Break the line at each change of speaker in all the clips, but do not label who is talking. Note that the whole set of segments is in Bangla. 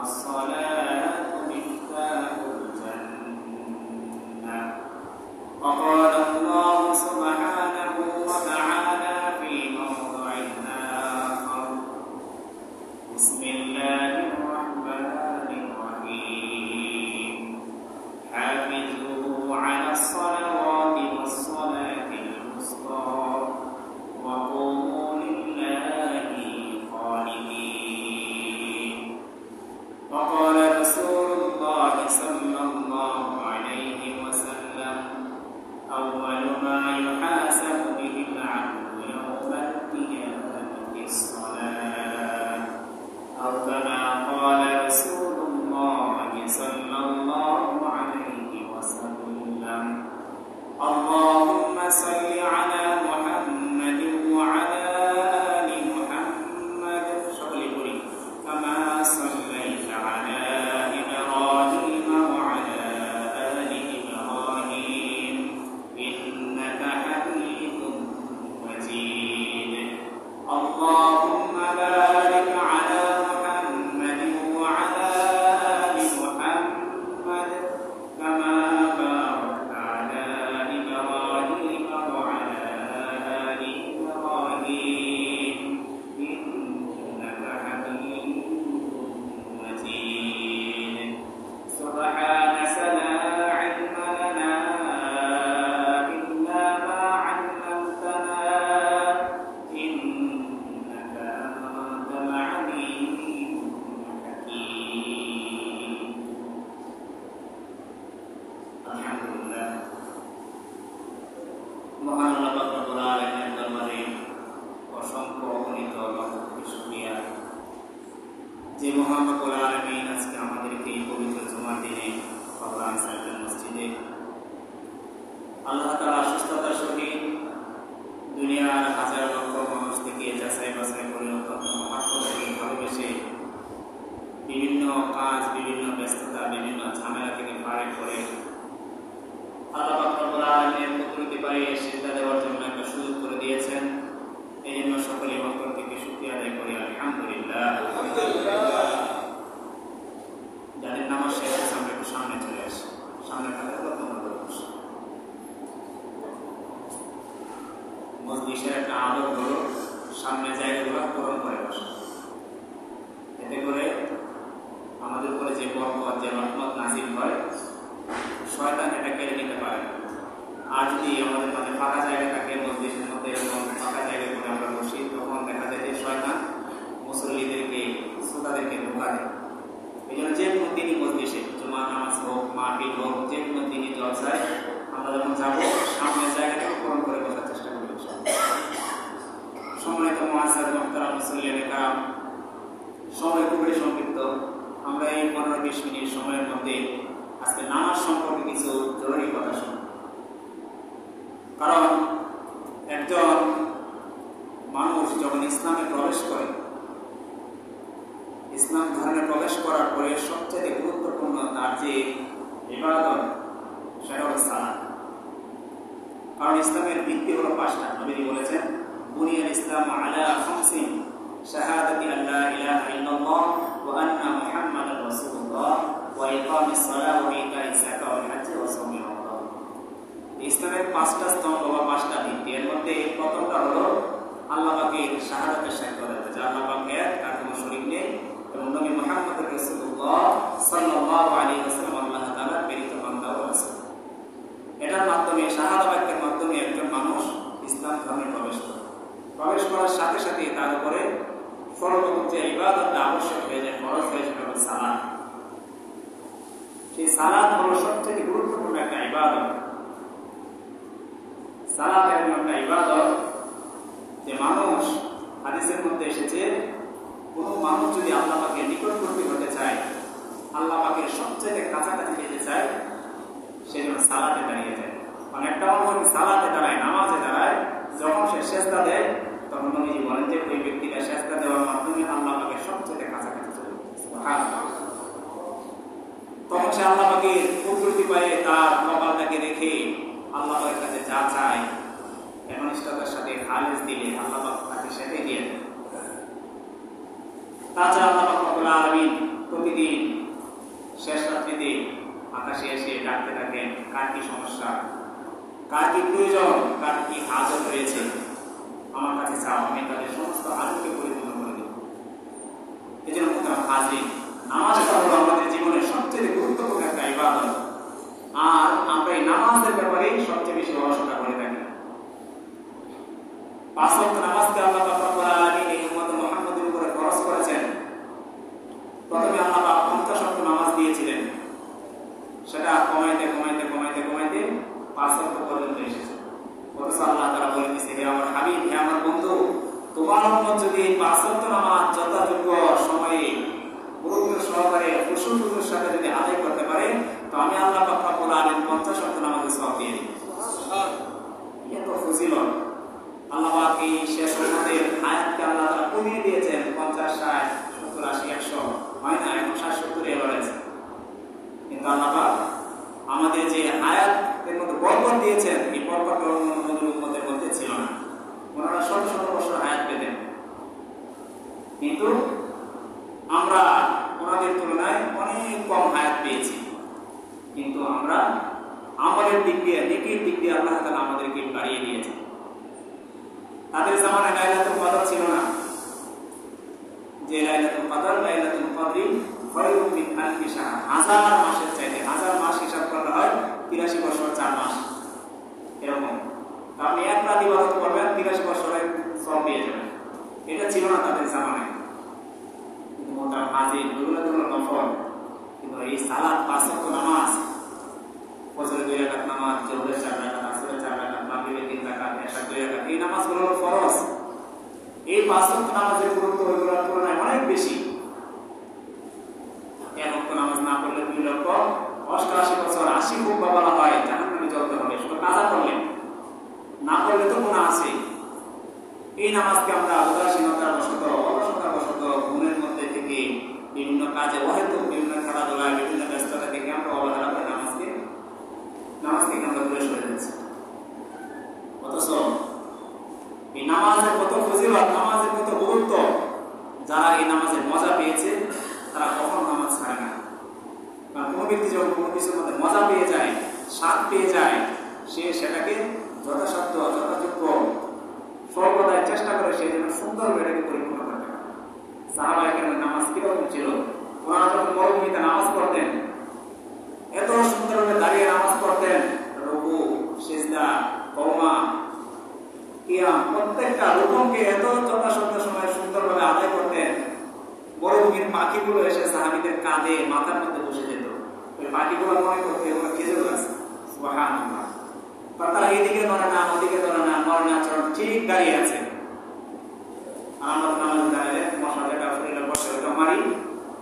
الصلاة مفتاح الجنة وقال الله سبحانه وتعالى في موضع آخر بسم الله الرحمن الرحيم حافظوا على الصلوات والصلاة الوسطى وقوموا لله قانتين وقال رسول الله صلى الله عليه وسلم أول ما يحاسب به العبد يوم القيامة الصلاة أو كما قال رسول الله صلى الله عليه وسلم اللهم صل على محمد وعلى آل محمد كما صليت على إبراهيم وعلى آل إبراهيم إنك حميد مجيد اللهم بارك على محمد وعلى آل محمد كما باركت على إبراهيم وعلى آل إبراهيم إنك حميد مجيد سبحانك لا علم لنا إلا ما علمتنا إنك أنت العليم الحكيم الحمد لله মহান আল্লাহ পাক রব্বুল আলামিনের দরবারে অসংখ্য অগণিত লাখ শুকরিয়া যে মহান রব্বুল আলামিন আজকে আমাদেরকে এই পবিত্র জুমার দিনে কবরান সাইকেল মসজিদে আল্লাহ তাআলা সুস্থতার সহিত দুনিয়ার হাজার লক্ষ মানুষ থেকে যাচাই বাছাই করে অত্যন্ত মহাত্মকে ভালোবেসে বিভিন্ন কাজ বিভিন্ন ব্যস্ততা বিভিন্ন ঝামেলা থেকে ফারেক করে আল্লাহ পাক রব্বুল আলামিনের কুদরতি পায়ে সিজদা দেওয়ার জন্য একটা সুযোগ করে দিয়েছেন। এই জন্য সকলে অন্তর থেকে শুকরিয়া আদায় করি আলহামদুলিল্লাহ। যাদের নামাজ শেষ হয়েছে আমরা একটু সামনে চলে আসি, সামনে থাকার প্রথম মজলিসের একটা আদব হলো সামনে জায়গাগুলো পূরণ করে বসা। এতে করে আমাদের উপরে যে বরকত যে রহমত নাজিল হয় শয়তান এটা কেড়ে নিতে পারে। আর যদি আমাদের মাঝে ফাঁকা জায়গা থাকে মসজিদের মধ্যে এরকম ফাঁকা জায়গায় করে আমরা বসি তখন দেখা যায় যে শয়তান মুসল্লিদেরকে শ্রোতাদেরকে ধোঁকা দেয়। এই জন্য যে কোনো দিনই মসজিদে জুমা নামাজ হোক মাহফিল হোক যে কোনো দিনই জলসায় আমরা যখন যাবো সামনের জায়গাটাকে পূরণ করে বসার চেষ্টা করি। সম্মানিত মুআজ্জির মুহতারাম মুসল্লিয়ানে কারাম, সময় খুবই সংক্ষিপ্ত। আমরা এই 15-20 মিনিট সময়ের মধ্যে আজকে নামাজ সম্পর্কে কিছু জরুরি কথা শুনব। কারণ একজন মানুষ যখন ইসলামে প্রবেশ করে, ইসলাম ধর্মে প্রবেশ করার পরে সবচেয়ে গুরুত্বপূর্ণ তার যে ইবাদত সেটা হলো সালাত। কারণ ইসলামের ভিত্তি হলো 5টা। নবী বলেছেন বুনিয়াল ইসলাম আলা খামসিন শাহাদাতি আল্লা ইলাহা ইল্লাল্লাহ ওয়া আন্না মুহাম্মাদার রাসূলুল্লাহ ওয়া ইকামিস সালাহ ওয়া ইতাইজ যাকাত ওয়া হজ্জ ওয়া সাওমি রমাদান। ইসলামের 5টা স্তম্ভ বা 5টা ভিত্তি। এর মধ্যে প্রথমটা হলো আল্লাহ পাকের শাহাদাতের সাক্ষ্য দেওয়া, যে আল্লাহ পাক এক, তার কোনো শরীক নেই এবং নবী মুহাম্মদ রাসূলুল্লাহ সাল্লাল্লাহু আলাইহি ওয়াসাল্লাম আল্লাহ তাআলার প্রেরিত বান্দা ও রাসূল। এটার মাধ্যমে শাহাদা বাক্যের মাধ্যমে একজন মানুষ ইসলাম ধর্মে প্রবেশ করে। প্রবেশ করার সাথে সাথে তার উপরে সর্বপ্রথম যে ইবাদতটা আবশ্যক হয়ে যায়, ফরজ হয়ে যায়, হলো সালাত। সেই সালাত হলো সবচেয়ে গুরুত্বপূর্ণ একটা ইবাদত। সালাত এমন একটা ইবাদত যে মানুষ, হাদিসের মধ্যে এসেছে কোনো মানুষ যদি আল্লাহ পাকের নিকটবর্তী হতে চায়, আল্লাহ পাকের সবচেয়ে কাছাকাছি যেতে চায়, সে যেন সালাতে দাঁড়িয়ে যায়। মানে একটা মানুষ সালাতে দাঁড়ায়, নামাজে দাঁড়ায়, যখন সে সেজদা দেয় তখন নবীজি বলেন যে ওই ব্যক্তিটা সেজদা দেওয়ার মাধ্যমে আল্লাহ পাকের সবচেয়ে কাছাকাছি চলে যায়। সুবহানাল্লাহ। তখন সে আল্লাহ পাকের কুদরতি পায়ে তার কপালটাকে রেখে আল্লাহ পাকের কাছে যা চায় একনিষ্ঠতার সাথে খালিস দিলে আল্লাহ পাক তাকে সেটাই দিয়ে দেন। তাছাড়া আল্লাহ পাক রব্বুল আলামিন প্রতিদিন শেষ রাত্রিতে আকাশে এসে ডাকতে থাকেন, কার কি সমস্যা, কার কি প্রয়োজন, কার কি হাজত রয়েছে, আমার কাছে চাও, আমি তাদের সমস্ত হাজতকে পরিপূর্ণ করে দেব। এই জন্য হাজির নামাজটা হলো আমাদের জীবনের সবচেয়ে গুরুত্বপূর্ণ একটা ইবাদত। আর আমরা এই নামাজের ব্যাপারেই সবচেয়ে বেশি অলসতা করে থাকি। 5 ওয়াক্ত নামাজকে আল্লাহ পাক রব্বুল আলামিন এই উম্মত মুহাম্মাদের উপরে ফরজ করেছেন। প্রথমে আল্লাহ পাক 50 ওয়াক্ত নামাজ দিয়েছিলেন, সেটা কমাইতে কমাইতে কমাইতে কমাইতে 5 ওয়াক্ত পর্যন্ত এসেছে। অথচ আল্লাহ তাআলা বলে দিয়েছে, হে আমার হাবিব, হে আমার বন্ধু, তোমার উম্মত যদি 5 ওয়াক্ত নামাজ যথাযোগ্য সময়ে গুরুত্ব সহকারে খুশুর সাথে যদি আদায় করতে পারে, তো আমি আল্লাহ পাক রব্বুল আলামিন 50 ওয়াক্ত নামাজের সওয়াব দিয়ে দেব। এত ফজিলত আল্লাহ পাক এই শেষ উম্মতের হায়াতকে আল্লাহ তাআলা কমিয়ে দিয়েছেন। 50, 60, 70, 80, 100 হয় না, এখন 60, 70 এবার আছে। কিন্তু আল্লাহ পাক আমাদের যে হায়াতের মধ্যে বরকত দিয়েছেন, এই বরকতটা অন্য উম্মতের মধ্যে ছিল না। ওনারা শত শত বছর হায়াত পেতেন, কিন্তু আমরা ওনাদের তুলনায় অনেক কম হায়াত পেয়েছি। কিন্তু আমরা আমলের দিক দিয়ে, নেকির দিক দিয়ে আল্লাহ তাআলা আমাদেরকে বাড়িয়ে দিয়েছে। তাদের জামানায় লাইলাতুল কদর ছিল না, যে লাইলাতুল কদর, লাইলাতুল কদরি খায়রুম মিন আলফি শাহর, 1000 মাসের চাইতে, 1000 মাস হিসাব করা হয় 83 বছর 4 মাস এরকম। আপনি এক রাত ইবাদত করবেন, 83 বছরের সওয়াব পেয়ে যাবেন। এটা ছিল না তাদের জামানায়। কিন্তু মোটা হাজির দুরুল নফল, কিন্তু এই সালাত 5 ওয়াক্ত নামাজ, ফজরের 2 রাকাত নামাজ, জোহরের 4 রাকাত, আসরের 4 রাকাত, মাগরিবের 3 রাকাত, এশার 2 রাকাত, এই নামাজগুলো হলো ফরজ। এই 5 ওয়াক্ত নামাজের গুরুত্ব ওইগুলোর তুলনায় অনেক বেশি। 1 ওয়াক্ত নামাজ না পড়লে 2 লক্ষ 88 বছর 80 খুব বলা হয় জাহান্নামে জ্বলতে হবে, শুধু কাজা করলে, না পড়লে তো গুনাহ আছে। এই নামাজকে আমরা উদাসীনতার বশত, অলসতার বশত, ঘুমের মধ্যে থেকে, বিভিন্ন কাজে অহেতুক, বিভিন্ন খেলাধুলায়, বিভিন্ন ব্যস্ততা থেকে আমরা অবহেলা করে নামাজকে আমরা দূরে সরে যাচ্ছি। অথচ এই নামাজের কত ফজিলত, নামাজের কত গুরুত্ব, যারা এই নামাজের মজা পেয়েছে তারা কখনো নামাজ ছাড়ে না। কারণ কোনো ব্যক্তি যখন কোনো কিছুর মধ্যে মজা পেয়ে যায়, স্বাদ পেয়ে যায়, সে সেটাকে যথাসাধ্য, যথাযোগ্য সর্বদাই চেষ্টা করে সেই জন্য সুন্দরভাবে এটাকে পরিপূর্ণ করতে পারে। সাহাবায়ে কেরামের নামাজ কিরকম ছিল? ওনারা যখন মরুভূমিতে নামাজ পড়তেন, এত সুন্দরভাবে দাঁড়িয়ে নামাজ পড়তেন, রুকু, সিজদা, কওমা, কিয়াম, প্রত্যেকটা রুকুকে এত যথাসাধ্য সময়ে সুন্দরভাবে আদায় করতেন। মরুভূমির পাখিগুলো এসে সাহাবীদের কাঁধে, মাথার মধ্যে বসে যেত। ওই পাখিগুলো মনে করতে এগুলো খেজুর গাছ। সুবহানাল্লাহ। তারা এইদিকে ধরে না, ওদিকে ধরে না, মরণে আচরণ ঠিক দাঁড়িয়ে আছে। আর আমরা নামাজ দাঁড়িয়ে মশলা কাফরিরা বসে ওটা মারি,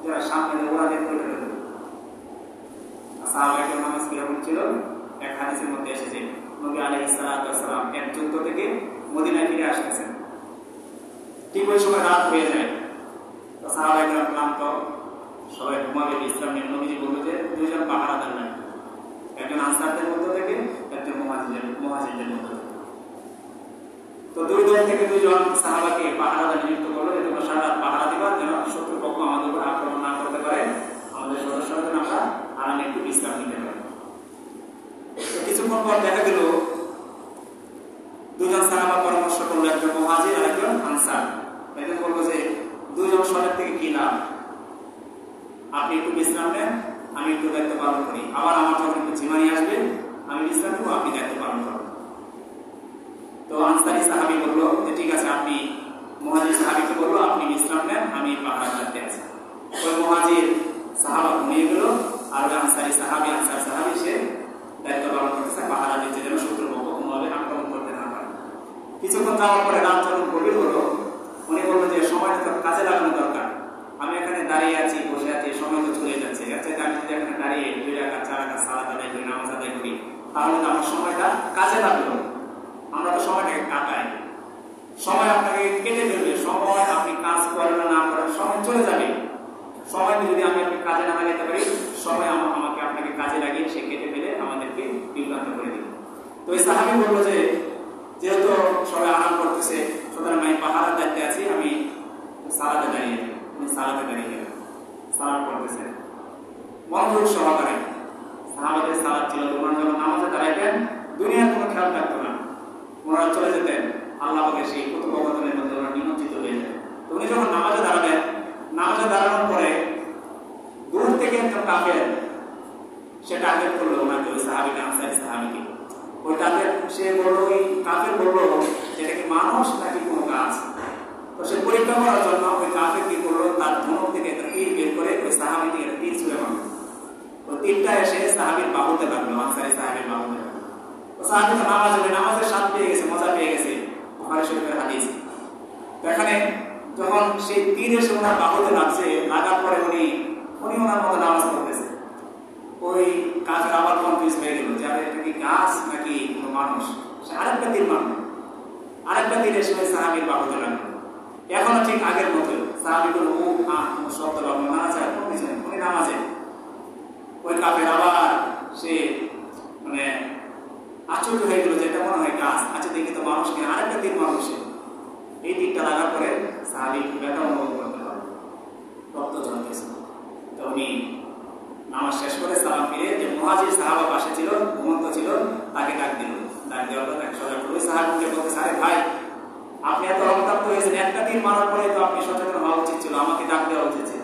যারা সামনে ওরা দেখতে পেতে। সাহাবায়ে কেরাম নামাজ কিরকম ছিল? এক হাদিসের মধ্যে এসেছে, নবী আলাইহিস সালাতু ওয়াস সালাম এক যুদ্ধ থেকে মদিনায় ফিরে আসতেছেন। ঠিক ওই সময় রাত হয়ে যায়। তো সাহাবায়ে কেরাম ক্লান্ত, সবাই ঘুমাবে, বিশ্রাম নেন। নবীজি বলল যে 2 জন পাহারাদার নেন, একজন আনসারদের মধ্য থেকে, একজন মুহাজিরদের মধ্য থেকে। তো 2 দল থেকে 2 জন সাহাবাকে পাহারাদার নিযুক্ত করলো, যে তোমরা সারা রাত পাহারা দিবা, যেন শত্রুপক্ষ আমাদের উপর আক্রমণ না করতে পারে, আমাদের সদস্যরা যেন আমরা আরামে একটু বিশ্রাম নিতে পারি। কিছুক্ষণ পর দেখা গেল 2 জন সাহাবা পরামর্শ করলো, একজন মুহাজির আর একজন আনসার। একজন বললো যে 2 জন সরের থেকে কি লাভ, আপনি একটু বিশ্রাম নেন, আমি একটু দায়িত্ব পালন করি, আবার আমার যখন একটু ঝিমানি আসবে আমি বিশ্রাম নেবো, আপনি দায়িত্ব পালন করবেন। তো আনসারী সাহাবী বলল যে ঠিক আছে, আপনি মুহাজির সাহাবীকে বললো আপনি বিশ্রাম নেন, আমি পাহারা দিতে আছি। ওই মুহাজির সাহাবা ঘুমিয়ে গেল, আর ওই আনসারী সাহাবী, আনসার সাহাবী সে দায়িত্ব পালন করতেছে, পাহারা দিচ্ছে যেন শত্রুপক্ষ কোনোভাবে আক্রমণ করতে না পারে। কিছুক্ষণ যাওয়ার পরে রাত যখন গভীর হলো, উনি বললো যে সময়টা তো কাজে লাগানো দরকার, আমি এখানে দাঁড়িয়ে আছি, বসে আছি, সময় তো চলে যাচ্ছে, এর চাইতে আমি যদি এখানে দাঁড়িয়ে 2 রাকাত 4 রাকাত সালাত আদায় করি, নামাজ আদায় করি, তাহলে তো আমার সময়টা কাজে লাগলো। আমরা তো সময়টাকে কাটাই, সময় আপনাকে কেটে দেবে, সময় আপনি কাজ করেন না করেন সময় চলে যাবে। সময়কে যদি আমি আপনি কাজে না লাগাতে পারি, সময় আমাকে আপনাকে কাজে লাগিয়ে সে কেটে ফেলে আমাদেরকে বিভ্রান্ত করে দিবে। তো এই সাহাবী বললো যে যেহেতু সবাই আরাম করতেছে, সুতরাং আমি পাহারার দায়িত্বে আছি, আমি সালাতে দাঁড়িয়ে, উনি সালাতে দাঁড়িয়ে গেলেন। সালাত পড়তেছেন মনোযোগ সহকারে। সাহাবাদের সালাত ছিল, ওনারা যখন নামাজে দাঁড়াইতেন দুনিয়ার কোনো খেয়াল থাকতো না, ওনারা চলে যেতেন আল্লাহ পাকের সেই কথোপকথনের মধ্যে ওরা নিমজ্জিত হয়ে যেতেন। তো উনি যখন নামাজে দাঁড়াবেন, নামাজে দাঁড়ানোর পরে দূর থেকে একটা কাফের সে টার্গেট করলো ওনাকে, ওই সাহাবিকে, আনসারী সাহাবিকে। ওই টার্গেট সে বললো, ওই কাফের বললো এটা কি মানুষ নাকি কোনো গাছ। তো সে পরীক্ষা করার জন্য ওই কাফের কি করলো, তার ধনুক থেকে একটা তীর বের করে ওই সাহাবিকে একটা তীর ছুঁড়ে মারলো। ওই তীরটা এসে সাহাবির বাহুতে লাগলো, আনসারী সাহাবির বাহুতে লাগলো। তো সাহাবি তো নামাজের স্বাদ পেয়ে গেছে, মজা পেয়ে গেছে, বুখারী শরীফের হাদিস। এখানে যখন সেই তীর এসে ওনার বাহুতে লাগছে, লাগার পরে উনি ওনার মতো নামাজ পড়তেছে। ওই কাফের আবার কনফিউজ হয়ে গেল যে এটা কি গাছ নাকি কোনো মানুষ। সে আরেকটা তীর মারল, আরেকটা তীর এসে ওই সাহাবির বাহুতে লাগলো। এখনো ঠিক আগের মতো সাহাবি গুলো কোনো শব্দ লাগলো না, চায় কোনো কিছু নেই, উনি নামাজে। ওই কাফের আবার সে মানে আশ্চর্য হয়ে গেল যে এটা মনে হয় গাছ, আচ্ছা দেখি তো মানুষ নিয়ে আরেকটা তীর মারল সে। এই তীরটা লাগার পরে সাহাবি ব্যথা অনুভব করতে পারল, রক্ত ঝরতেছে। তো উনি নামাজ শেষ করে সালাম ফিরে যে মুহাজির সাহাবা পাশে ছিল, ঘুমন্ত ছিল, তাকে ডাক দিল। ডাক দেওয়ার পর তাকে সজাগ করে সাহাবিকে বলতে, আরে ভাই আপনি এত রক্তাক্ত হয়েছেন, একটা তীর মারার পরে তো আপনি সচেতন হওয়া উচিত ছিল, আমাকে ডাক দেওয়া উচিত ছিল।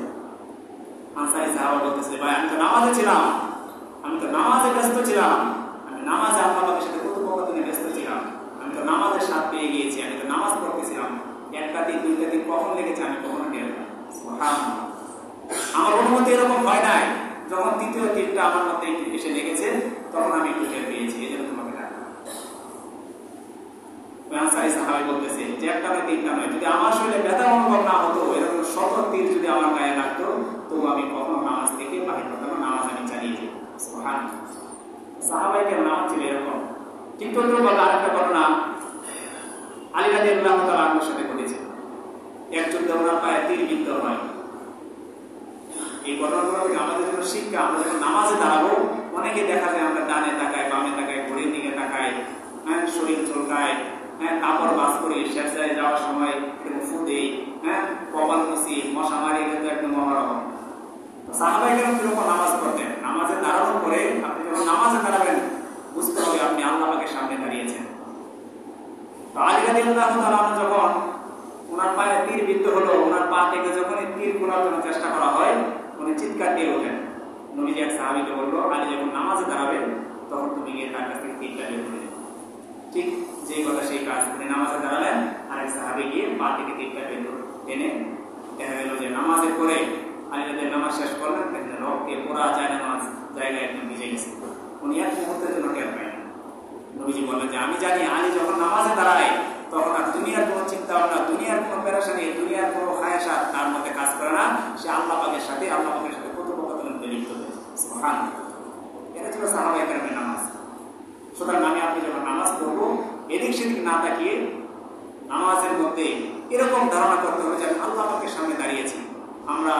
আনসারী সাহাবা বলতেছে, ভাই আমি তো নামাজে ছিলাম, আমি তো নামাজে ব্যস্ত ছিলাম, আমি নামাজে আল্লাহ পাকের সাথে কথোপকথনে ব্যস্ত ছিলাম, আমি তো নামাজের স্বাদ পেয়ে গিয়েছি, আমি তো নামাজ পড়তেছিলাম, একটা দিন দুইটা দিন কখন লেগেছে আমি কখনো টের পাইনি। সুবহানাল্লাহ। আমার অনুমতি এরকম হয় নাই, যখন দ্বিতীয় তীরটা আমার মধ্যে এসে লেগেছে তখন আমি একটু টের পেয়েছি, এই জন্য তোমাকে ডাকলাম। আনসারী সাহাবী বলতেছে যে একটা নয় তিনটা নয়, যদি আমার শরীরে ব্যথা অনুভব না হতো, এরকম শত তীর যদি আমার গায়ে লাগতো, তবু আমি কখনো নামাজ থেকে বাহির হতাম না, নামাজ আমি চালিয়ে যেতাম। সুবহানাল্লাহ। সাহাবাইদের নামাজ ছিল এরকম। ঠিক তদ্রুপ বলা আরেকটা ঘটনা আলী রাদিয়াল্লাহু তাআলা আনহুর সাথে ঘটেছে। এক যুদ্ধে ওনার পায়ে তীর বিদ্ধ হয়। এই ঘটনাগুলো থেকে আমাদের জন্য শিক্ষা, আমরা যখন নামাজে দাঁড়াবো, অনেকে দেখা যায় আমরা ডানে তাকাই, বামে তাকাই, ঘড়ির দিকে তাকাই, হ্যাঁ শরীর চলকায়, হ্যাঁ কাপড় বাস করি, শেষদায় যাওয়ার সময় ফু দেই, হ্যাঁ কপাল মুছি, মশা মারি, কিন্তু একদম মহারকম। সাহাবায়ে কেরাম কিরকম নামাজ পড়তেন, নামাজে দাঁড়ানোর পরে আপনি যখন নামাজে দাঁড়াবেন বুঝতে হবে আপনি আল্লাহ পাকের সামনে দাঁড়িয়েছেন। তো আলী রাদিয়াল্লাহু তাআলা যখন ওনার পায়ে তীর বিদ্ধ হলো, ওনার পা থেকে যখন তীর খোলার জন্য চেষ্টা করা হয়, উনি চিৎকার দিয়ে ওঠেন। নবীজি এক সাহাবীকে বলল, আলী যখন নামাজে দাঁড়াবে তখন তুমি গিয়ে তার কাছ থেকে তীরটা বের করে দেবে। ঠিক যে কথা সেই কাজ, উনি নামাজে দাঁড়ালেন, আরেক সাহাবী গিয়ে পা থেকে তীরটা বের করে টেনে, দেখা গেল যে নামাজের পরে আলী রাদিয়াল্লাহু নামাজ শেষ করলেন, রক্তে পুরা নামাজ জায়গায় একদম ভিজে গেছে। উনি এক মুহূর্তের জন্য টের পাইনি। নবীজি বললেন যে আমি জানি আলী যখন নামাজে দাঁড়ায় তখন আর দুনিয়ার কোনো চিন্তা ভাবনা, দুনিয়ার কোনো পেরেশানি, দুনিয়ার কোনো খায়েশা তার মধ্যে কাজ করে না, সে আল্লাহ পাকের সাথে কথোপকথনের মধ্যে লিপ্ত হয়েছে। সুবহানাল্লাহ। এটা ছিল সাহাবায়ে কেরামের নামাজ। সুতরাং আমি আপনি যখন নামাজ পড়বো, এদিক সেদিক না তাকিয়ে নামাজের মধ্যে এরকম ধারণা করতে হবে যে আমি আল্লাহ পাকের সামনে দাঁড়িয়েছি। আমরা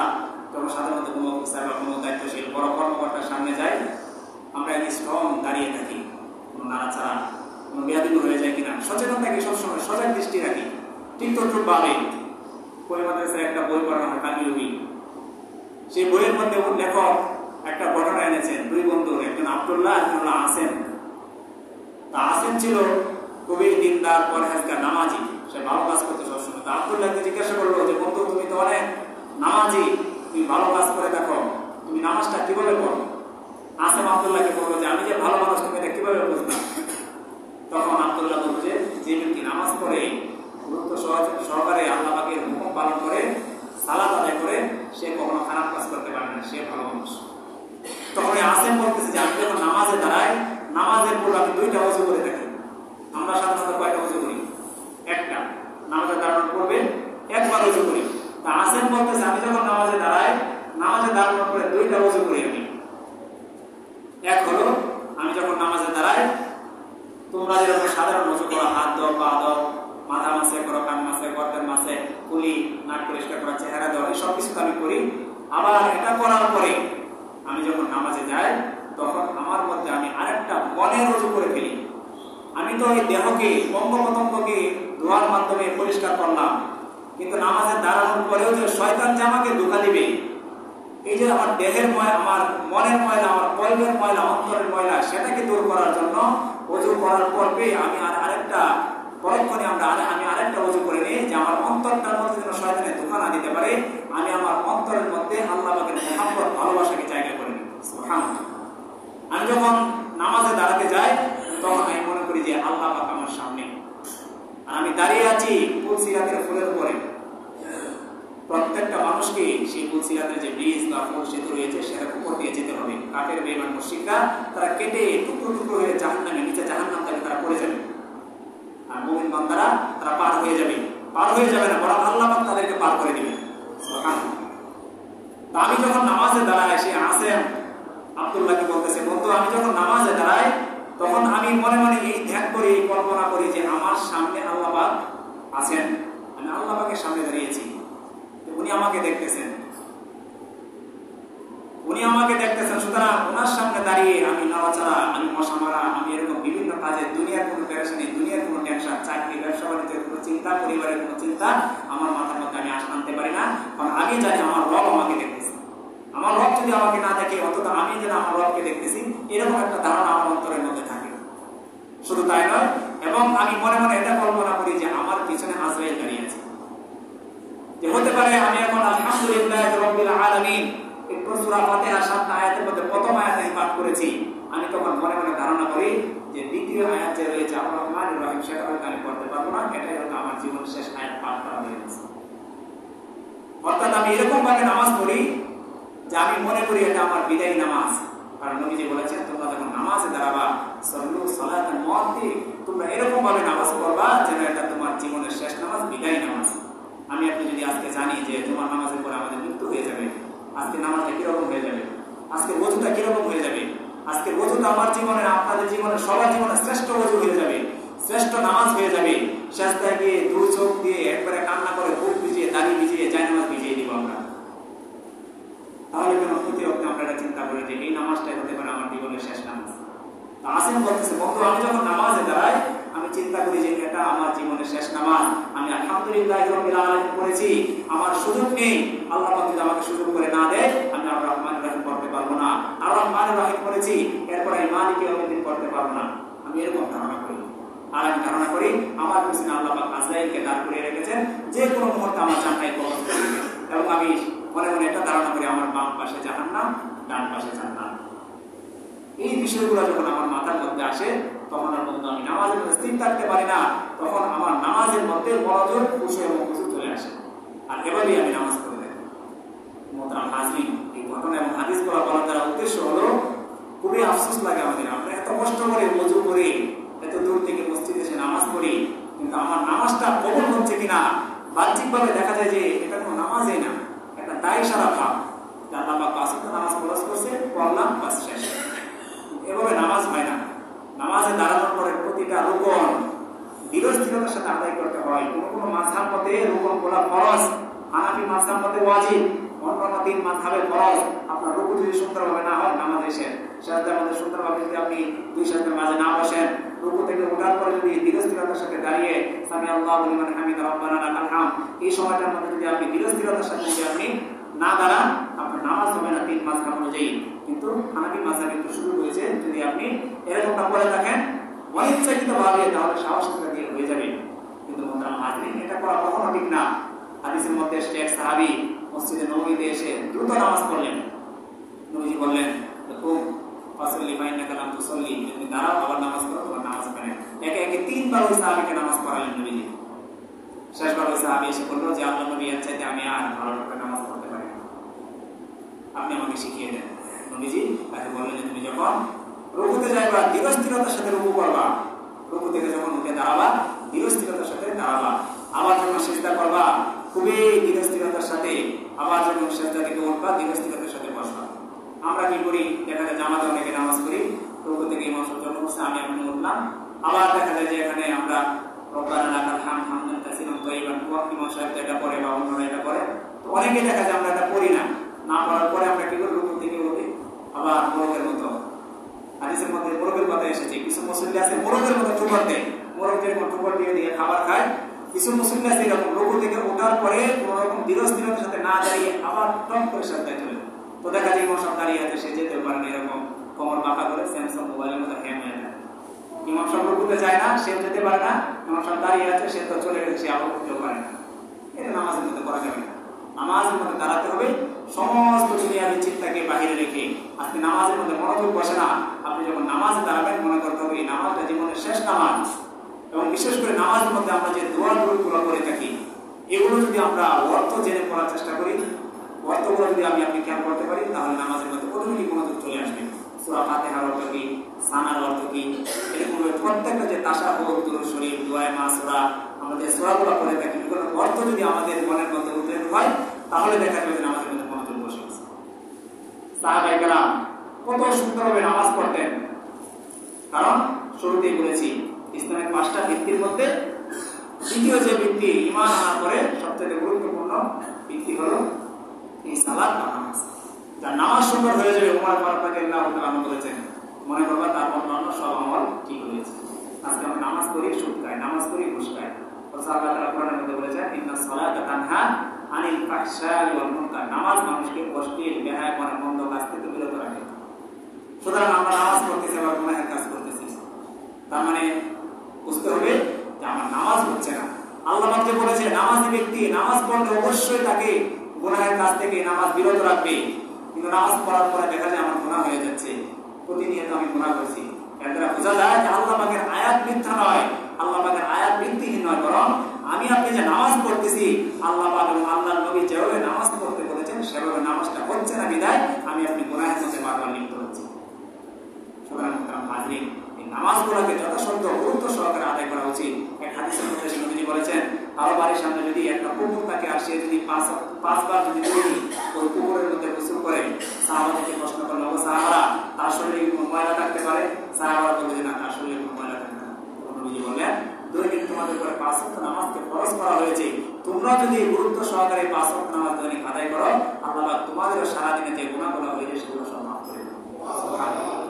যখন সাধারণত কোনো অফিসার বা কোনো দায়িত্বশীল বড় কর্মকর্তার সামনে যাই, আমরা একটি স্ট্রং দাঁড়িয়ে থাকি, কোনো নাড়াচাড়া, কোনো বেয়াদবি হয়ে যায় কিনা সচেতন থাকি, সবসময় সজাগ দৃষ্টি রাখি। ঠিক তদ্রুপ ভাবে মাদ্রাসায় একটা বই পড়ানো হয়, কামিউবি। সেই বইয়ের মধ্যে লেখক একটা ঘটনা এনেছেন, দুই বন্ধু, একজন আব্দুল্লাহ, একজন হলো আসেম। তা আসেম ছিল খুবই দিনদার, পরহেজগার, নামাজি, সে ভালো কাজ করতে সবসময়। তা আব্দুল্লাহকে জিজ্ঞাসা করলো যে বন্ধু তুমি তো অনেক নামাজি, তুমি ভালো কাজ করে দেখো, তুমি নামাজটা কিভাবে করো? আসেম আব্দুল্লাহকে বললো যে আমি যে ভালো মানুষ তুমি এটা কিভাবে বুঝলাম? তখন আব্দুল্লাহ বলল যে ব্যক্তি নামাজ পড়ে, গুরুত্ব সহকারে আল্লাহ পাকের হুকুম পালন করে, সালাত আদায় করে, সে কখনো খারাপ কাজ করতে পারে না, সে ভালো মানুষ। তখন আসেম বলতেছে যে আমি যখন নামাজে দাঁড়াই, নামাজের পর আমি দুইটা ওযু করে থাকি। আমরা সাধারণত কয়টা ওযু করি? একটা। নামাজে দাঁড়ানোর পূর্বে একবার ওযু করি। তা আসেম বলতেছে আমি যখন নামাজে দাঁড়াই, নামাজে দাঁড়ানোর পরে দুইটা ওযু করি আমি। এক হলো আমি যখন নামাজে দাঁড়াই, তোমরা যেরকম সাধারণ ওযু করো, হাত দাও, পা দাও, মাথা মাসে করো, কান মাসে, গর্দান মাসে, কুলি, নাক পরিষ্কার করা, চেহারা দেওয়া, এই সব কিছু আমি করি। আবার এটা করার পরে আমি যখন নামাজে যাই, তখন আমার মধ্যে আমি আরেকটা মনের ওযু করে ফেলি। আমি তো এই দেহকে, অঙ্গ প্রত্যঙ্গকে ধোয়ার মাধ্যমে পরিষ্কার করলাম, কিন্তু নামাজে দাঁড়ানোর পরেও যে শয়তান যে আমাকে ধোঁকা দিবে, এই যে আমার দেহের ময়লা, আমার মনের ময়লা, আমার কলবের ময়লা, অন্তরের ময়লা, সেটাকে দূর করার জন্য ওযু করার পূর্বে আমি আরেকটা পরক্ষণে আমি আরেকটা ওযু করে নিই, যে আমার অন্তরটার মধ্যে যেন শয়তানের ধোঁকা না দিতে পারে। আমি আমার অন্তরের মধ্যে আল্লাহ পাকের মহব্বত, ভালোবাসাকে জায়গা করে নিই। সুবহানাল্লাহ। আমি যখন নামাজে দাঁড়াতে যাই তখন আমি মনে করি যে আল্লাহ পাক আমার সামনে, আর আমি দাঁড়িয়ে আছি পুলসিরাতের ফুলের উপরে। প্রত্যেকটা মানুষকে সেই পুলসিরাতের যে ব্রিজ বা ফুল সেতু রয়েছে সেটার উপর দিয়ে যেতে হবে। কাফের বেঈমান মুশরিকরা তারা কেটে টুকরো টুকরো হয়ে জাহান্নামে, নিচে জাহান্নাম থেকে তারা পড়ে যাবে, আর মুমিন বান্দারা তারা পার হয়ে যাবে। পার হয়ে যাবে না, বরং আল্লাহ পাক তাদেরকে পার করে দিবেন। সুবহানাল্লাহ। তা আমি যখন নামাজে দাঁড়াই, সে আসেম আব্দুল্লাহকে বলতেছে, বন্ধু আমি যখন নামাজে দাঁড়াই তখন আমি মনে মনে এই ধ্যান করি, এই কল্পনা করি যে আমার সামনে আল্লাহ পাক আছেন, আমি আল্লাহ পাকের সামনে দাঁড়িয়েছি, উনি আমাকে দেখতেছেন, উনি আমাকে দেখতেছেন। সুতরাং ওনার সামনে দাঁড়িয়ে আমি নড়াচড়া, আমি মশা মারা, আমি এরকম বিভিন্ন কাজে, দুনিয়ার কোনো পেরেশানি, দুনিয়ার কোনো টেনশন, চাকরি, ব্যবসা বাণিজ্যের কোনো চিন্তা, পরিবারের কোনো চিন্তা আমার মাথার মধ্যে আমি আনতে পারি না, কারণ আমি জানি আমার রব আমাকে দেখতেছে। আমার রব যদি আমাকে না দেখে, অন্তত আমি যেন আমার রবকে দেখতেছি, এরকম একটা ধারণা আমার অন্তরের মধ্যে থাকে। শুধু তাই নয়, এবং আমি মনে মনে এটা কল্পনা করি যে আমার পিছনে আজরাইল দাঁড়িয়ে আছে, যে হতে পারে আমি এখন আলহামদুলিল্লাহ রাব্বিল আলামিন সূরা ফাতিহা 7 আয়াতের মধ্যে প্রথম আয়াত আমি পাঠ করেছি, আমি তখন মনে মনে ধারণা করি যে দ্বিতীয় আয়াত যে রয়েছে আর রহমানির রহিম, সেটা হয়তো আমি পড়তে পারবো না, এটাই হয়তো আমার জীবনের শেষ আয়াত পাঠ করা হয়ে গেছে। অর্থাৎ আমি এরকম ভাবে নামাজ পড়ি যে আমি মনে করি এটা আমার বিদায়ী নামাজ। কারণ নবীজি বলেছেন, তোমরা যখন নামাজে দাঁড়াবা, সল্লু সালাতান মুআদ্দিন, তোমরা এরকম ভাবে নামাজ পড়বা যেন এটা তোমার জীবনের শেষ নামাজ, বিদায়ী নামাজ। আমি আপনি যদি আজকে জানি যে তোমার নামাজের পরে আমাদের মৃত্যু হয়ে যাবে, আজকে নামাজটা কিরকম হয়ে যাবে, আজকে ওযুটা কিরকম হয়ে যাবে, আজকে ওযুটা আমার জীবনের, আপনাদের জীবনের, সবার জীবনের শ্রেষ্ঠ ওযু হয়ে যাবে, শ্রেষ্ঠ নামাজ হয়ে যাবে। সেজদায় গিয়ে দু চোখ দিয়ে একবারে কান্না করে, বুক ভিজিয়ে, দাড়ি ভিজিয়ে, জায়নামাজ ভিজিয়ে দিব আমরা। তাহলে কেন প্রতি অক্টে আমরা এটা চিন্তা করি যে এই নামাজটাই হতে পারে আমার জীবনের শেষ নামাজ। আসেন বলতেছে, বন্ধু আমি যখন নামাজে দাঁড়াই আমি চিন্তা করি যে এটা আমার জীবনের শেষ নামাজ, আমি আলহামদুলিল্লাহ রাব্বিল আলামিন পড়েছি, আমার সুযোগ নেই, আল্লাহ পাক যদি আমাকে সুযোগ করে না দেয় আমি আর রহমানির রহিম পড়তে পারবো না, আর রহমানির রহিম পড়েছি, এরপর আমি মালিকি ইয়াউমিদ্দিন পড়তে পারবো না। আমি এরকম ধারণা করি। আর আমি ধারণা করি আমার পিছনে আল্লাহ পাক আজরাইলকে দাঁড় করিয়ে রেখেছেন, যে কোনো মুহূর্তে আমার জান্নাতে কবজ করবে। এবং আমি মনে মনে এটা ধারণা করি আমার বাম পাশে জাহান্নাম, ডান পাশে জান্নাত। এই বিষয়গুলো যখন আমার মাথার মধ্যে আসে তখন আর বন্ধু আমি নামাজের মধ্যে স্থির থাকতে পারি না, তখন আমার নামাজের মধ্যে মনোযোগ, খুশি এবং খুশি চলে আসে, আর এভাবেই আমি নামাজ পড়ে যাই। মোহতারাম হাজরিন, এই ঘটনা এবং হাদিস বলার দ্বারা উদ্দেশ্য হলো, খুবই আফসোস লাগে আমাদের, আমরা এত কষ্ট করে ওযু করি, এত দূর থেকে মসজিদে এসে নামাজ পড়ি, কিন্তু আমার নামাজটা কবুল হচ্ছে কিনা বাহ্যিকভাবে দেখা যায় যে এটা কোনো নামাজই না, একটা দায় সারা ভাব, আল্লাহ পাক আসলে নামাজ ফরজ করছে, পড়লাম, বাস শেষ। এভাবে নামাজ হয় না। নামাজে দাঁড়ানোর পরে প্রতিটা রুকন ধীরস্থিরতার সাথে আদায় করতে হয়। কোনো কোনো মাযহাব মতে রুকন বলা ফরজ, হানাফি মাযহাব মতে ওয়াজিব, অন্যান্য তিন মাযহাবে ফরজ। আপনার রুকু যদি সুন্দরভাবে না হয় নামাজ শেষ। সিজদার মধ্যে সুন্দরভাবে যদি আপনি দুই সিজদার মাঝে না বসেন, রুকু থেকে ওঠার পরে যদি ধীরস্থিরতার সাথে দাঁড়িয়ে সামি আল্লাহু লিমান হামিদা রাব্বানা লাকাল হামদ, এই সময়টার মধ্যে যদি আপনি ধীরস্থিরতার সাথে যদি আপনি না দাঁড়ান, আপনার নামাজ হবে না তিন মাযহাব অনুযায়ী। কিন্তু হানাফি মাযহাবে একটু সুযোগ হয়েছে, যদি আপনি এরকমটা করে থাকেন অনিচ্ছাকৃতভাবে, তাহলে সাহসিকতা দিয়ে হয়ে যাবে। কিন্তু মোহতারাম হাজরিন, এটা করা কখনো ঠিক না। হাদিসের মধ্যে এক সাহাবী মসজিদে নববীতে এসে দ্রুত নামাজ পড়লেন। নবীজি বললেন, তুম ফাসাল্লি ফাইন্নাকা লাম তুসাল্লি, তুমি দাঁড়াও, আবার নামাজ পড়ো, তোমার নামাজ হবে না। একে একে তিনবার ওই সাহাবীকে নামাজ পড়ালেন নবীজি। শেষবার ওই সাহাবী এসে বলল যে আল্লাহর নবী, এর চাইতে আমি আর ভালো করে নামাজ পড়তে পারি না, আপনি আমাকে শিখিয়ে দেন। নবীজি তাকে বললেন যে তুমি যখন রুকুতে যাইবা ধীরস্থিরতার সাথে রুকু করবা, রুকু থেকে যখন উঠে দাঁড়াবা ধীরস্থিরতার সাথে দাঁড়াবা, আবার যখন সিজদা করবা খুবই ধীরস্থিরতার সাথে, আবার যখন সিজদা থেকে উঠবা ধীরস্থিরতার সাথে বসবা। আমরা কি করি, দেখা যায় জামাতে অনেকে নামাজ পড়ি, রুকু থেকে ইমাম সাহেব বলছে আমি এখন উঠলাম, আবার দেখা যায় যে এখানে আমরা রব্বানা লাকাল হামদ হামদান কাসীরান তাইয়িবান, ইমাম সাহেব এটা পড়ে বা অন্যরা এটা পড়ে, তো অনেকে দেখা যায় আমরা এটা পড়ি না, না পড়ার পরে আমরা কি করি, রুকু থেকে উঠি আবার মোরগের মতো। হাদিসের মধ্যে মোরগের কথা এসেছে, কিছু মুসল্লি আছে মোরগের মতো ঠুকর দেয়, মোরগ যেরকম ঠুকর দিয়ে দিয়ে খাবার খায়, কিছু মুসল্লি আছে এরকম রুকু থেকে ওঠার পরে কোন রকম ধীরস্থিরতার সাথে না দাঁড়িয়ে আবার টপ করে সাজদায় চলে যায়। তো দেখা যায় ইমাম সাহেব দাঁড়িয়ে আছে, সে যেতে পারে না, এরকম কোমর বাঁকা করে স্যামসাং মোবাইলের মতো হ্যাং হয়ে যায়। ইমাম সাহেব রুকুতে যায় না, সে যেতে পারে না, ইমাম সাহেব দাঁড়িয়ে আছে, সে তো চলে গেছে, আবার উঠতেও পারে না। এটা নামাজের মধ্যে করা যাবে না। নামাজের মধ্যে দাঁড়াতে হবে সমস্ত দুনিয়াবী চিন্তাকে বাহিরে রেখে। আপনি নামাজের মধ্যে মনোযোগ বসে না, আপনি যখন নামাজে দাঁড়াবেন মনে করতে হবে এই নামাজটা জীবনের শেষ নামাজ। এবং বিশেষ করে নামাজের মধ্যে আমরা যে দোয়াগুলো করে থাকি, এগুলো যদি আমরা অর্থ জেনে পড়ার চেষ্টা করি, অর্থগুলো যদি আপনি খেয়াল করতে পারি, তাহলে নামাজের মধ্যে অটোমেটিক মনোযোগ চলে আসবে। সূরা ফাতিহার অর্থ কি, সানার অর্থ কি, এরকম প্রত্যেকটা যে তাশাহুদ, দুরূদ শরীফ, দোয়া মাসুরা, আমরা যে সূরাগুলো পড়ে থাকি, এগুলোর অর্থ যদি আমাদের মনের মধ্যে উঠে হয়, তাহলে দেখা যাবে যে নামাজের মধ্যে মনোযোগ বসে গেছে। সাহাবায়ে কেরাম কত সুন্দরভাবে নামাজ পড়তেন। কারণ শুরুতেই বলেছি, ইসলামের 5টা ভিত্তির মধ্যে দ্বিতীয় যে ভিত্তি, ঈমান আনার পরে সবথেকে গুরুত্বপূর্ণ ভিত্তি হলো এই সালাত বা নামাজ। যার নামাজ সুন্দর হয়ে যাবে, ওমর ফারুক রাদিয়াল্লাহু তাআলা বলেছেন, মনে করবা তার অন্যান্য সব আমল ঠিক হয়েছে। আজকে আমরা নামাজ পড়ি, সুদ খাই, নামাজ পড়ি, ঘুষ খাই। আল্লাহ তাআলা কোরআনের মধ্যে বলেছেন, ইন্নাস সালাতা তানহা আনিল ফাহশাই ওয়াল মুনকার। নামাজ মানুষকে অশ্লীল, বেহায়াপনা, মন্দ কাজ থেকে বিরত রাখে। সুতরাং আমরা নামাজ পড়তেছি, আবার গুনাহের কাজ করতেছি, তার মানে বুঝতে হবে যে আমার নামাজ হচ্ছে না। আল্লাহ পাক যে বলেছে নামাজি ব্যক্তি নামাজ পড়লে অবশ্যই তাকে গুনাহের কাজ থেকে নামাজ বিরত রাখবে, কিন্তু নামাজ পড়ার পরে দেখা যায় আমার গুনাহ হয়ে যাচ্ছে, প্রতিনিয়ত আমি গুনাহ করছি। এর দ্বারা বোঝা যায় যে আল্লাহ পাকের আয়াত মিথ্যা নয়, আল্লাহ পাকের আয়াত ভিত্তিহীন নয়, বরং আমি আপনি যে নামাজ পড়তেছি, আল্লাহ পাক এবং আল্লাহর নবী যেভাবে নামাজ পড়তে বলেছেন সেভাবে নামাজটা হচ্ছে না, বিধায় আমি আপনি গুনাহের মধ্যে বারবার লিপ্ত হচ্ছি। সুতরাং হাজির নামাজগুলোকে যথাসাধ্য গুরুত্ব সহকারে আদায় করা উচিত। এক হাদিসের মধ্যে নবীজি বলেছেন, কারো বাড়ির সামনে যদি একটা পুকুর থাকে আর সে যদি পাঁচবার যদি ওই পুকুরের মধ্যে গোসল করে, সাহাবাদেরকে প্রশ্ন করলো, ও সাহাবারা, তার শরীরে কোনো ময়লা থাকতে পারে? সাহাবারা বললেন যে না, তার শরীরে কোনো ময়লা থাকতে পারে। নবীজি বললেন, দৈনিক তোমাদের উপরে 5 ওয়াক্ত নামাজকে ফরজ করা হয়েছে, তোমরা যদি গুরুত্ব সহকারে 5 ওয়াক্ত নামাজ দৈনিক আদায় করো, আল্লাহ পাক তোমাদেরও সারাদিনে যে গুনাহগুলো হয়েছে সেগুলো সব মাফ করে দেবেন। সুবহানাল্লাহ।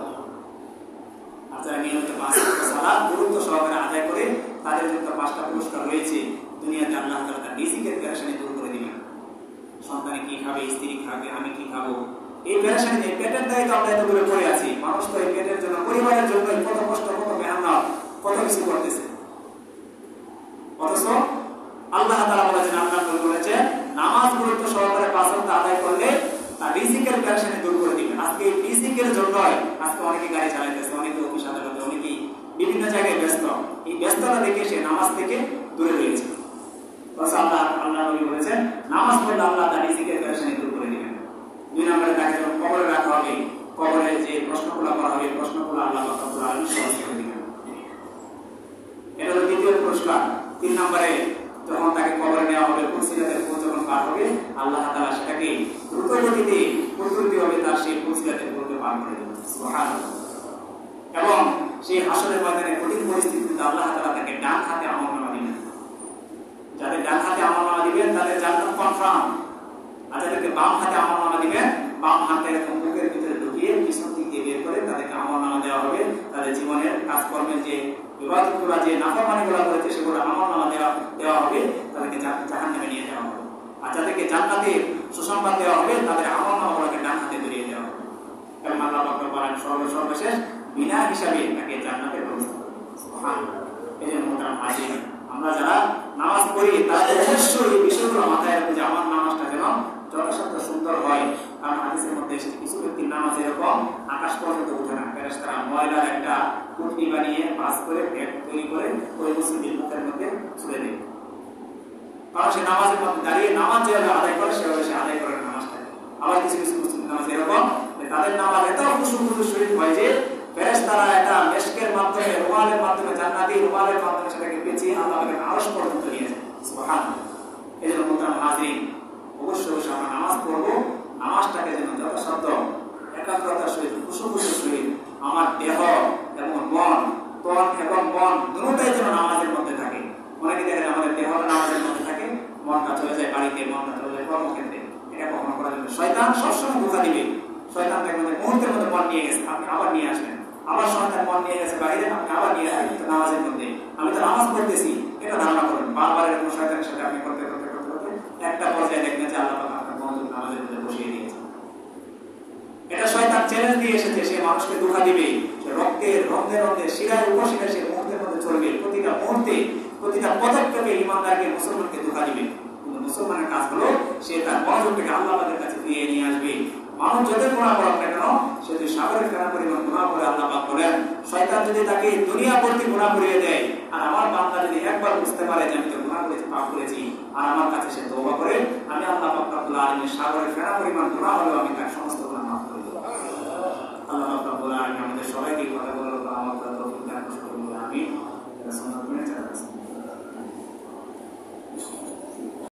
যারা নিয়মিত 5 ওয়াক্ত সালাত গুরুত্ব সহকারে আদায় করে, তাদের জন্য 5টা পুরস্কার রয়েছে। দুনিয়াতে আল্লাহ তাআলা তার রিজিকের পেরেশানি দূর করে দিবেন। সন্তান কি খাবে, স্ত্রী খাবে, আমি কি খাবো, এই পেরেশানি নেই। পেটের দায়ে তো আমরা এত দূরে পড়ে আছি। মানুষ তো এই পেটের জন্য, পরিবারের জন্য কত কষ্ট, কত মেহনত, কত কিছু করতেছে। অথচ আল্লাহ তাআলা বলেছেন, আল্লাহ বলেছেন, নামাজ গুরুত্ব সহকারে 5 ওয়াক্ত আদায় করলে তার রিজিকের পেরেশানি দূর করে দিবেন। আজকে এই রিজিকের জন্য আজকে অনেকে গাড়ি চালাইতেছে, অনেকে অফিস আদালতে, অনেকেই বিভিন্ন জায়গায় ব্যস্ত। এই ব্যস্ততা দেখে সে নামাজ থেকে দূরে রয়েছে। আল্লাহ নবী বলেছেন, নামাজ পড়লে আল্লাহ তার রিজিকের পেরেশানি দূর করে দিবেন। 2 নম্বরে তাকে যখন কবরে রাখা হবে, কবরে যে প্রশ্নগুলো করা হবে, প্রশ্নগুলো আল্লাহ রব্বুল আলামিন সহজ করে দিবেন। এটা হলো দ্বিতীয় পুরস্কার। 3 নম্বরে যখন তাকে কবরে নেওয়া হবে, ফুলসিরাতের পথ যখন পার হবে, আল্লাহ তাআলা সেটাকে দ্রুত গতিতে প্রতিভাবে তার সেই ফুলসিরাতের পথে পার করে দেবেন। সুবহানাল্লাহ। এবং সেই হাসরের ময়দানে কঠিন পরিস্থিতিতে আল্লাহ তাআলা তাকে ডান হাতে আমলনামা দিবেন। যাদের ডান হাতে আমলনামা দিবেন তাদের জান্নাত কনফার্ম, আর যাদেরকে বাম হাতে আমলনামা দিবেন, বাম হাতে মুখের ভিতরে ঢুকিয়ে পিছন দিক দিয়ে বের করে তাদেরকে আমলনামা দেওয়া হবে। তাদের জীবনের কাজকর্মের যে ইবাদতগুলো, যে নাফরমানিগুলো করেছে সেগুলো আমলনামা দেওয়া হবে, তাদেরকে জাহান্নামে নিয়ে যাওয়া হবে। আর যাদেরকে জান্নাতের সুসংবাদ দেওয়া হবে, তাদের আমলনামাগুলোকে ডান হাতে ধরিয়ে দেওয়া হবে। এবং আল্লাহ পাক বলেন, সর্বশেষ বিনা হিসাবে তাকে জান্নাতের ব্যবস্থা করবেন। সুবহানাল্লাহ। এই জন্য মোহতারাম হাজির, আমরা যারা নামাজ পড়ি তারা অবশ্যই এই বিষয়গুলো মাথায় রাখবে যে আমার নামাজটা যেন যথাসাধ্য সুন্দর হয়। কারণ হাদিসের মধ্যে কিছু ব্যক্তির নামাজ এরকম আকাশ পর্যন্ত উঠে না, ফেরেশতারা ময়লার একটা কুটনি বানিয়ে পাস করে পেট তৈরি করে ওই মুসলিমের মুখের মধ্যে ছুড়ে দেয়। কারণ সে নামাজের মধ্যে দাঁড়িয়ে নামাজ যেভাবে আদায় করে সেভাবে সে আদায় করে নামাজটা। আবার কিছু কিছু মুসলিম নামাজ এরকম তাদের নামাজ এত খুশু শরীর হয় যে ফেরেশতারা একটা মেশকের মাধ্যমে, রুমালের মাধ্যমে, জান্নাতি রুমালের মাধ্যমে সেটাকে পেঁচিয়ে আল্লাহকে আরশ পর্যন্ত নিয়ে যায়। সুবহানাল্লাহ। এই জন্য মোহতারাম হাজির, অবশ্যই আমরা নামাজ পড়বো, নামাজটাকে যেন যথাসাধ্য একাগ্রতার সহিত, খুশু সহিত আমার দেহ এবং মন, তন এবং মন দুটোই যেন নামাজের মধ্যে থাকে। অনেকে দেখেন আমাদের দেহটা নামাজের মধ্যে থাকে, মনটা চলে যায় বাড়িতে, মনটা চলে যায় কর্মক্ষেত্রে। এটা কখনো করা যাবে। শয়তান সবসময় ধোঁকা দিবে। শয়তান দেখবেন মুহূর্তের মধ্যে মন নিয়ে গেছে, আপনি আবার নিয়ে আসবেন। আবার শয়তান মন নিয়ে গেছে বাইরে, আপনি আবার নিয়ে আসবেন নামাজের মধ্যে। আমি তো নামাজ পড়তেছি, এটা ধারণা করুন। বারবার এরকম শয়তানের সাথে আপনি করতে করতে করতে করতে একটা পর্যায়ে দেখবেন যে আল্লাহ পাক আপনার মনোযোগ নামাজের মধ্যে বসিয়ে দিয়েছে। চ্যালেঞ্জ দিয়ে এসেছে, সে মানুষকে ধোঁকা দিবে, সে রক্তের রন্ধে রন্ধে শিরায় উপশিরায় সে মুহূর্তের মধ্যে চলবে, প্রতিটা মুহূর্তে প্রতিটা পদক্ষেপে ইমানদারকে মুসলমানকে ধোঁকা দিবে। কিন্তু মুসলমানের কাজ হলো সে তার মনোযোগকে আল্লাহ পাকের কাছে ফিরিয়ে নিয়ে আসবে। মানুষ যত গুনাহ করুক না কেন, সে যদি সাগরের ফেনা পরিমাণ গুনাহ করে, আল্লাহ পাক বলেন শয়তান যদি তাকে দুনিয়া ভর্তি গুনাহ করিয়ে দেয়, আর আমার বান্দা যদি একবার বুঝতে পারে যে আমি তো গুনাহ করেছি, পাপ করেছি, আর আমার কাছে সে তওবা করে, আমি আল্লাহ পাক রব্বুল আলামিন সাগরের ফেনা পরিমাণ গুনাহ হলেও আমি তার সমস্ত গুনাহ মাফ করে দেব। আল্লাহ পাক রব্বুল আলামিন আমাদের সবাইকে কথা বলার পর আমার তৌফিক দান করুন। আমিন। এটা সুন্নাত মেনে চলা।